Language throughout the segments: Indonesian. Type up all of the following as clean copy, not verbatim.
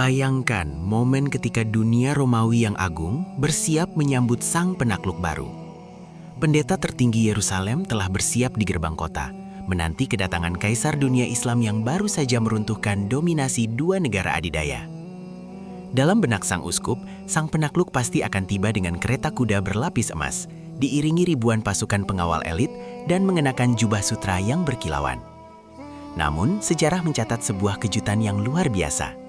Bayangkan momen ketika dunia Romawi yang agung bersiap menyambut sang penakluk baru. Pendeta tertinggi Yerusalem telah bersiap di gerbang kota, menanti kedatangan kaisar dunia Islam yang baru saja meruntuhkan dominasi dua negara adidaya. Dalam benak sang uskup, sang penakluk pasti akan tiba dengan kereta kuda berlapis emas, diiringi ribuan pasukan pengawal elit dan mengenakan jubah sutra yang berkilauan. Namun, sejarah mencatat sebuah kejutan yang luar biasa.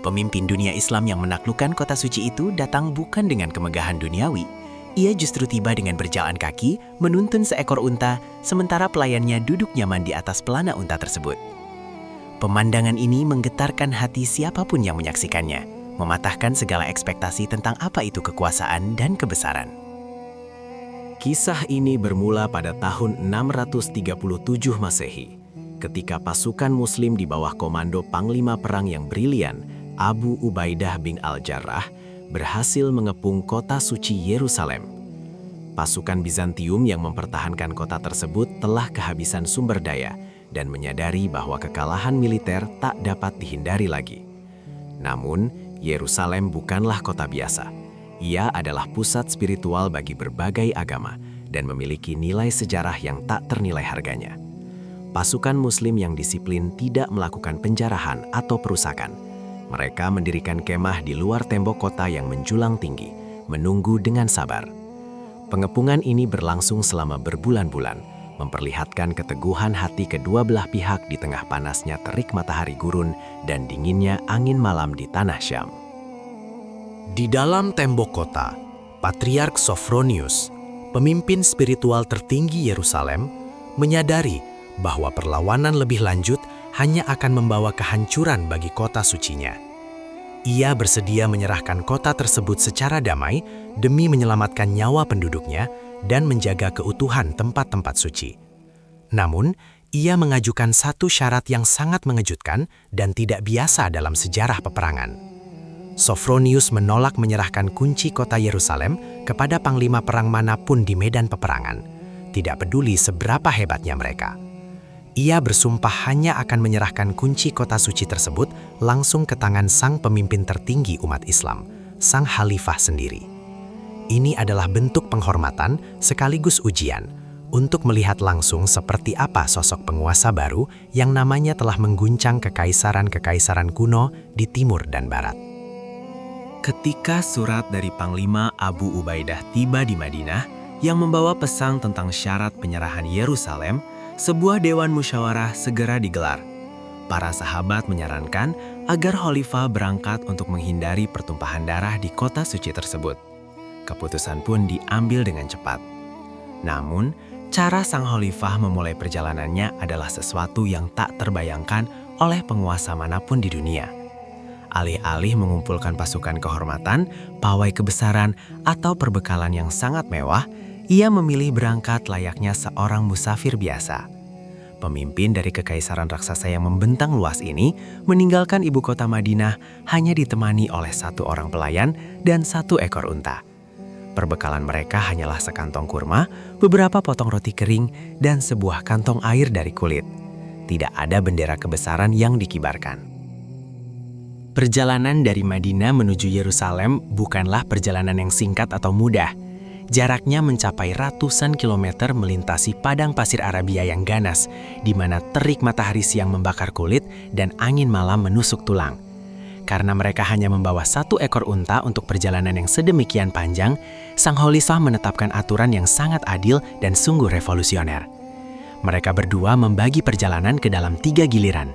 Pemimpin dunia Islam yang menaklukkan kota suci itu datang bukan dengan kemegahan duniawi. Ia justru tiba dengan berjalan kaki, menuntun seekor unta, sementara pelayannya duduk nyaman di atas pelana unta tersebut. Pemandangan ini menggetarkan hati siapapun yang menyaksikannya, mematahkan segala ekspektasi tentang apa itu kekuasaan dan kebesaran. Kisah ini bermula pada tahun 637 Masehi, ketika pasukan Muslim di bawah komando Panglima Perang yang brilian, Abu Ubaidah bin Al-Jarrah, berhasil mengepung kota suci Yerusalem. Pasukan Bizantium yang mempertahankan kota tersebut telah kehabisan sumber daya dan menyadari bahwa kekalahan militer tak dapat dihindari lagi. Namun, Yerusalem bukanlah kota biasa. Ia adalah pusat spiritual bagi berbagai agama dan memiliki nilai sejarah yang tak ternilai harganya. Pasukan Muslim yang disiplin tidak melakukan penjarahan atau perusakan. Mereka mendirikan kemah di luar tembok kota yang menjulang tinggi, menunggu dengan sabar. Pengepungan ini berlangsung selama berbulan-bulan, memperlihatkan keteguhan hati kedua belah pihak di tengah panasnya terik matahari gurun dan dinginnya angin malam di tanah Syam. Di dalam tembok kota, Patriark Sophronius, pemimpin spiritual tertinggi Yerusalem, menyadari bahwa perlawanan lebih lanjut hanya akan membawa kehancuran bagi kota sucinya. Ia bersedia menyerahkan kota tersebut secara damai demi menyelamatkan nyawa penduduknya dan menjaga keutuhan tempat-tempat suci. Namun, ia mengajukan satu syarat yang sangat mengejutkan dan tidak biasa dalam sejarah peperangan. Sophronius menolak menyerahkan kunci kota Yerusalem kepada panglima perang manapun di medan peperangan, tidak peduli seberapa hebatnya mereka. Ia bersumpah hanya akan menyerahkan kunci kota suci tersebut langsung ke tangan sang pemimpin tertinggi umat Islam, sang khalifah sendiri. Ini adalah bentuk penghormatan sekaligus ujian untuk melihat langsung seperti apa sosok penguasa baru yang namanya telah mengguncang kekaisaran-kekaisaran kuno di timur dan barat. Ketika surat dari Panglima Abu Ubaidah tiba di Madinah yang membawa pesan tentang syarat penyerahan Yerusalem, sebuah dewan musyawarah segera digelar. Para sahabat menyarankan agar Khalifah berangkat untuk menghindari pertumpahan darah di kota suci tersebut. Keputusan pun diambil dengan cepat. Namun, cara sang Khalifah memulai perjalanannya adalah sesuatu yang tak terbayangkan oleh penguasa manapun di dunia. Alih-alih mengumpulkan pasukan kehormatan, pawai kebesaran, atau perbekalan yang sangat mewah, ia memilih berangkat layaknya seorang musafir biasa. Pemimpin dari kekaisaran raksasa yang membentang luas ini meninggalkan ibu kota Madinah hanya ditemani oleh satu orang pelayan dan satu ekor unta. Perbekalan mereka hanyalah sekantong kurma, beberapa potong roti kering, dan sebuah kantong air dari kulit. Tidak ada bendera kebesaran yang dikibarkan. Perjalanan dari Madinah menuju Yerusalem bukanlah perjalanan yang singkat atau mudah. Jaraknya mencapai ratusan kilometer melintasi padang pasir Arabia yang ganas, di mana terik matahari siang membakar kulit dan angin malam menusuk tulang. Karena mereka hanya membawa satu ekor unta untuk perjalanan yang sedemikian panjang, sang Khalifah menetapkan aturan yang sangat adil dan sungguh revolusioner. Mereka berdua membagi perjalanan ke dalam 3 giliran.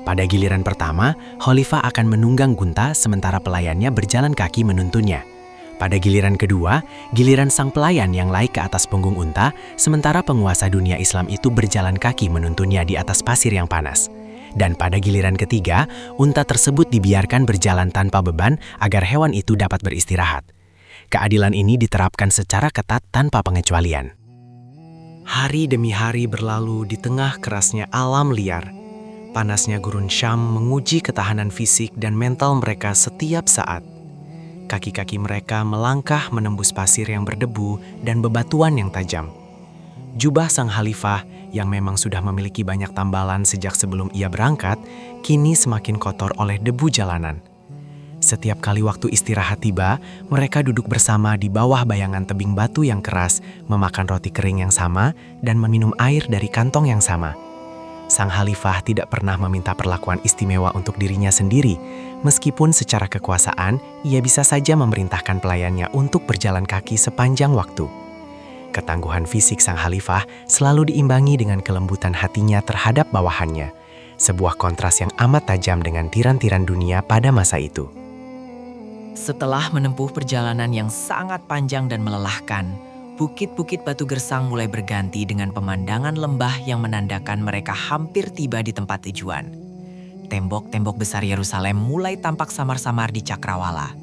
Pada giliran pertama, Khalifah akan menunggang unta sementara pelayannya berjalan kaki menuntunnya. Pada giliran kedua, giliran sang pelayan yang naik ke atas punggung unta, sementara penguasa dunia Islam itu berjalan kaki menuntunnya di atas pasir yang panas. Dan pada giliran ketiga, unta tersebut dibiarkan berjalan tanpa beban agar hewan itu dapat beristirahat. Keadilan ini diterapkan secara ketat tanpa pengecualian. Hari demi hari berlalu di tengah kerasnya alam liar. Panasnya gurun Syam menguji ketahanan fisik dan mental mereka setiap saat. Kaki-kaki mereka melangkah menembus pasir yang berdebu dan bebatuan yang tajam. Jubah sang khalifah yang memang sudah memiliki banyak tambalan sejak sebelum ia berangkat, kini semakin kotor oleh debu jalanan. Setiap kali waktu istirahat tiba, mereka duduk bersama di bawah bayangan tebing batu yang keras, memakan roti kering yang sama, dan meminum air dari kantong yang sama. Sang Khalifah tidak pernah meminta perlakuan istimewa untuk dirinya sendiri, meskipun secara kekuasaan ia bisa saja memerintahkan pelayannya untuk berjalan kaki sepanjang waktu. Ketangguhan fisik Sang Khalifah selalu diimbangi dengan kelembutan hatinya terhadap bawahannya, sebuah kontras yang amat tajam dengan tiran-tiran dunia pada masa itu. Setelah menempuh perjalanan yang sangat panjang dan melelahkan, bukit-bukit batu gersang mulai berganti dengan pemandangan lembah yang menandakan mereka hampir tiba di tempat tujuan. Tembok-tembok besar Yerusalem mulai tampak samar-samar di cakrawala.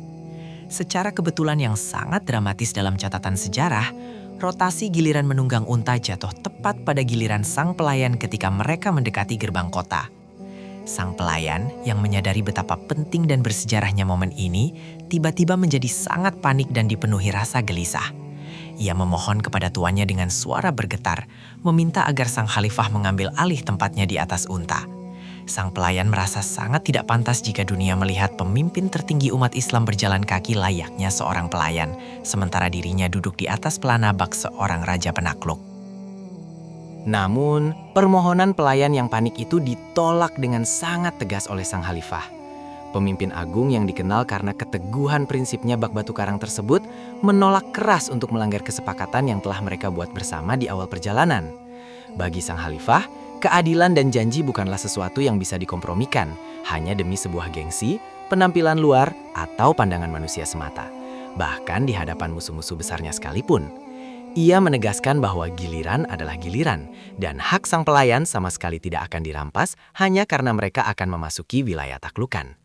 Secara kebetulan yang sangat dramatis dalam catatan sejarah, rotasi giliran menunggang unta jatuh tepat pada giliran sang pelayan ketika mereka mendekati gerbang kota. Sang pelayan yang menyadari betapa penting dan bersejarahnya momen ini, tiba-tiba menjadi sangat panik dan dipenuhi rasa gelisah. Ia memohon kepada tuannya dengan suara bergetar, meminta agar sang Khalifah mengambil alih tempatnya di atas unta. Sang pelayan merasa sangat tidak pantas jika dunia melihat pemimpin tertinggi umat Islam berjalan kaki layaknya seorang pelayan, sementara dirinya duduk di atas pelana bak seorang raja penakluk. Namun, permohonan pelayan yang panik itu ditolak dengan sangat tegas oleh Sang Khalifah. Pemimpin agung yang dikenal karena keteguhan prinsipnya bak batu karang tersebut menolak keras untuk melanggar kesepakatan yang telah mereka buat bersama di awal perjalanan. Bagi Sang Khalifah, keadilan dan janji bukanlah sesuatu yang bisa dikompromikan hanya demi sebuah gengsi, penampilan luar, atau pandangan manusia semata. Bahkan di hadapan musuh-musuh besarnya sekalipun. Ia menegaskan bahwa giliran adalah giliran, dan hak sang pelayan sama sekali tidak akan dirampas hanya karena mereka akan memasuki wilayah taklukan.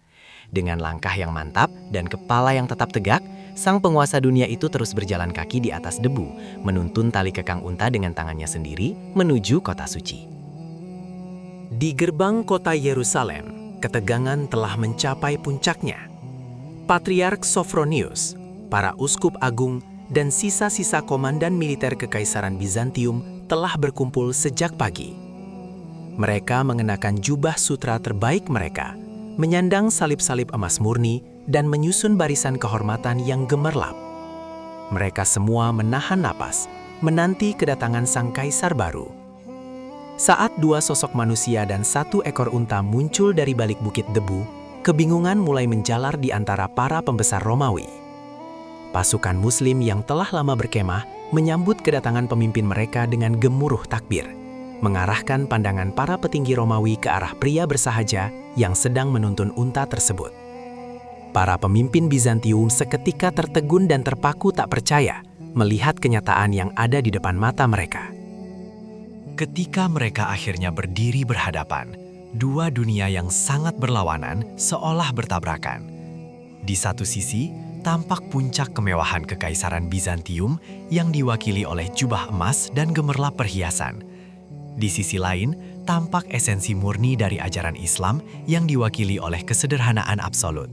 Dengan langkah yang mantap dan kepala yang tetap tegak, sang penguasa dunia itu terus berjalan kaki di atas debu, menuntun tali kekang unta dengan tangannya sendiri menuju kota suci. Di gerbang kota Yerusalem, ketegangan telah mencapai puncaknya. Patriark Sophronius, para uskup agung, dan sisa-sisa komandan militer Kekaisaran Bizantium telah berkumpul sejak pagi. Mereka mengenakan jubah sutra terbaik mereka, menyandang salib-salib emas murni, dan menyusun barisan kehormatan yang gemerlap. Mereka semua menahan napas, menanti kedatangan sang kaisar baru. Saat dua sosok manusia dan satu ekor unta muncul dari balik bukit debu, kebingungan mulai menjalar di antara para pembesar Romawi. Pasukan Muslim yang telah lama berkemah menyambut kedatangan pemimpin mereka dengan gemuruh takbir, mengarahkan pandangan para petinggi Romawi ke arah pria bersahaja yang sedang menuntun unta tersebut. Para pemimpin Bizantium seketika tertegun dan terpaku tak percaya melihat kenyataan yang ada di depan mata mereka. Ketika mereka akhirnya berdiri berhadapan, dua dunia yang sangat berlawanan seolah bertabrakan. Di satu sisi, tampak puncak kemewahan Kekaisaran Bizantium yang diwakili oleh jubah emas dan gemerlap perhiasan. Di sisi lain, tampak esensi murni dari ajaran Islam yang diwakili oleh kesederhanaan absolut.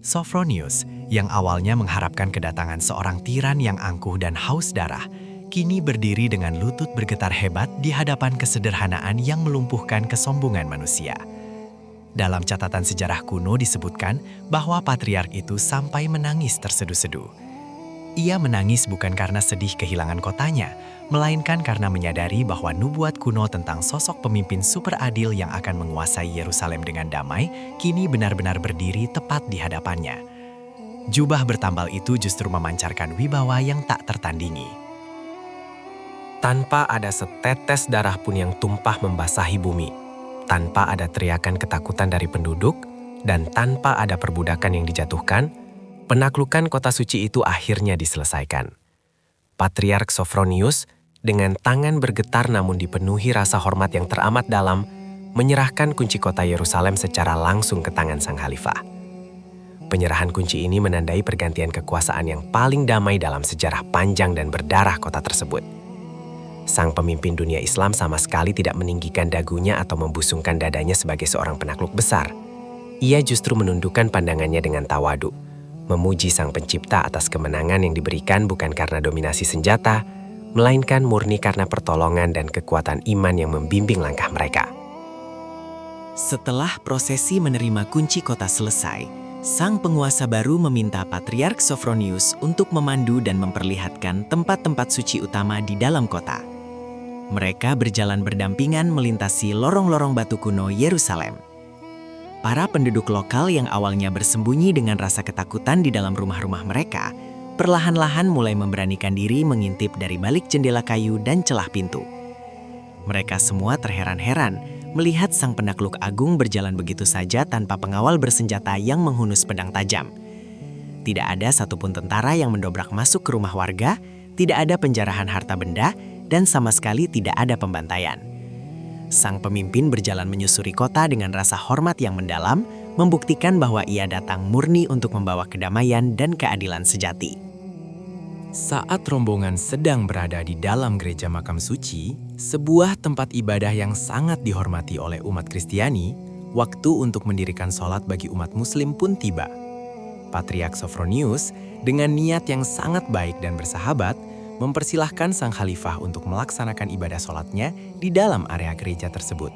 Sophronius, yang awalnya mengharapkan kedatangan seorang tiran yang angkuh dan haus darah, kini berdiri dengan lutut bergetar hebat di hadapan kesederhanaan yang melumpuhkan kesombongan manusia. Dalam catatan sejarah kuno disebutkan bahwa patriark itu sampai menangis terseduh-seduh. Ia menangis bukan karena sedih kehilangan kotanya, melainkan karena menyadari bahwa nubuat kuno tentang sosok pemimpin super adil yang akan menguasai Yerusalem dengan damai kini benar-benar berdiri tepat di hadapannya. Jubah bertambal itu justru memancarkan wibawa yang tak tertandingi. Tanpa ada setetes darah pun yang tumpah membasahi bumi, tanpa ada teriakan ketakutan dari penduduk, dan tanpa ada perbudakan yang dijatuhkan, penaklukan kota suci itu akhirnya diselesaikan. Patriark Sophronius, dengan tangan bergetar namun dipenuhi rasa hormat yang teramat dalam, menyerahkan kunci kota Yerusalem secara langsung ke tangan sang Khalifah. Penyerahan kunci ini menandai pergantian kekuasaan yang paling damai dalam sejarah panjang dan berdarah kota tersebut. Sang pemimpin dunia Islam sama sekali tidak meninggikan dagunya atau membusungkan dadanya sebagai seorang penakluk besar. Ia justru menundukkan pandangannya dengan tawadu, memuji sang pencipta atas kemenangan yang diberikan bukan karena dominasi senjata, melainkan murni karena pertolongan dan kekuatan iman yang membimbing langkah mereka. Setelah prosesi menerima kunci kota selesai, Sang penguasa baru meminta Patriark Sophronius untuk memandu dan memperlihatkan tempat-tempat suci utama di dalam kota. Mereka berjalan berdampingan melintasi lorong-lorong batu kuno Yerusalem. Para penduduk lokal yang awalnya bersembunyi dengan rasa ketakutan di dalam rumah-rumah mereka, perlahan-lahan mulai memberanikan diri mengintip dari balik jendela kayu dan celah pintu. Mereka semua terheran-heran melihat sang penakluk agung berjalan begitu saja tanpa pengawal bersenjata yang menghunus pedang tajam. Tidak ada satupun tentara yang mendobrak masuk ke rumah warga, tidak ada penjarahan harta benda, dan sama sekali tidak ada pembantaian. Sang pemimpin berjalan menyusuri kota dengan rasa hormat yang mendalam, membuktikan bahwa ia datang murni untuk membawa kedamaian dan keadilan sejati. Saat rombongan sedang berada di dalam gereja makam suci, sebuah tempat ibadah yang sangat dihormati oleh umat Kristiani, waktu untuk mendirikan sholat bagi umat Muslim pun tiba. Patriark Sophronius, dengan niat yang sangat baik dan bersahabat, mempersilahkan sang khalifah untuk melaksanakan ibadah sholatnya di dalam area gereja tersebut.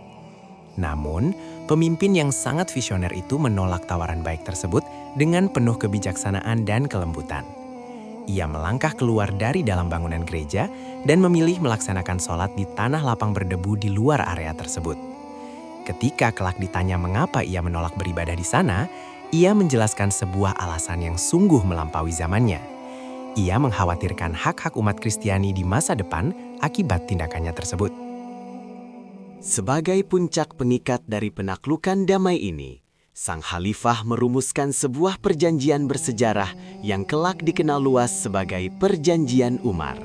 Namun, pemimpin yang sangat visioner itu menolak tawaran baik tersebut dengan penuh kebijaksanaan dan kelembutan. Ia melangkah keluar dari dalam bangunan gereja dan memilih melaksanakan sholat di tanah lapang berdebu di luar area tersebut. Ketika kelak ditanya mengapa ia menolak beribadah di sana, ia menjelaskan sebuah alasan yang sungguh melampaui zamannya. Ia mengkhawatirkan hak-hak umat Kristiani di masa depan akibat tindakannya tersebut. Sebagai puncak pengikat dari penaklukan damai ini, sang khalifah merumuskan sebuah perjanjian bersejarah yang kelak dikenal luas sebagai Perjanjian Umar.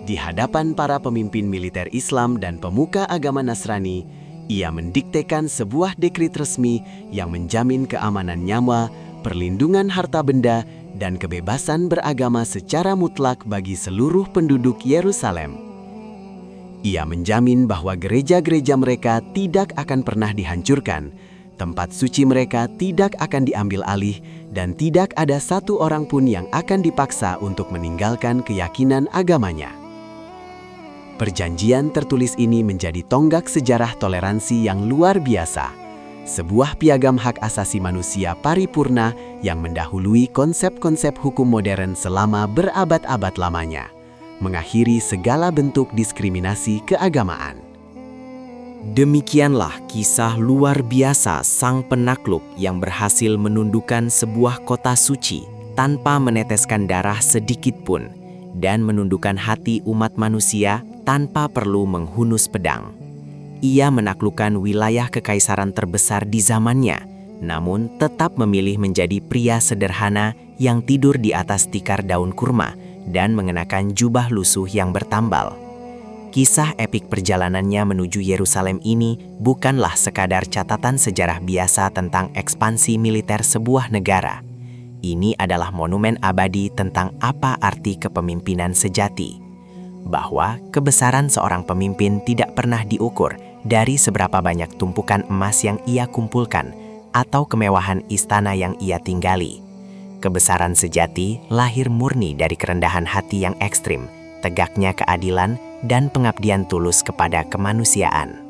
Di hadapan para pemimpin militer Islam dan pemuka agama Nasrani, ia mendiktekan sebuah dekret resmi yang menjamin keamanan nyawa, perlindungan harta benda, dan kebebasan beragama secara mutlak bagi seluruh penduduk Yerusalem. Ia menjamin bahwa gereja-gereja mereka tidak akan pernah dihancurkan, tempat suci mereka tidak akan diambil alih, dan tidak ada satu orang pun yang akan dipaksa untuk meninggalkan keyakinan agamanya. Perjanjian tertulis ini menjadi tonggak sejarah toleransi yang luar biasa, sebuah piagam hak asasi manusia paripurna yang mendahului konsep-konsep hukum modern selama berabad-abad lamanya, mengakhiri segala bentuk diskriminasi keagamaan. Demikianlah kisah luar biasa sang penakluk yang berhasil menundukkan sebuah kota suci tanpa meneteskan darah sedikit pun dan menundukkan hati umat manusia tanpa perlu menghunus pedang. Ia menaklukkan wilayah kekaisaran terbesar di zamannya, namun tetap memilih menjadi pria sederhana yang tidur di atas tikar daun kurma dan mengenakan jubah lusuh yang bertambal. Kisah epik perjalanannya menuju Yerusalem ini bukanlah sekadar catatan sejarah biasa tentang ekspansi militer sebuah negara. Ini adalah monumen abadi tentang apa arti kepemimpinan sejati. Bahwa kebesaran seorang pemimpin tidak pernah diukur dari seberapa banyak tumpukan emas yang ia kumpulkan atau kemewahan istana yang ia tinggali. Kebesaran sejati lahir murni dari kerendahan hati yang ekstrim, tegaknya keadilan, dan pengabdian tulus kepada kemanusiaan.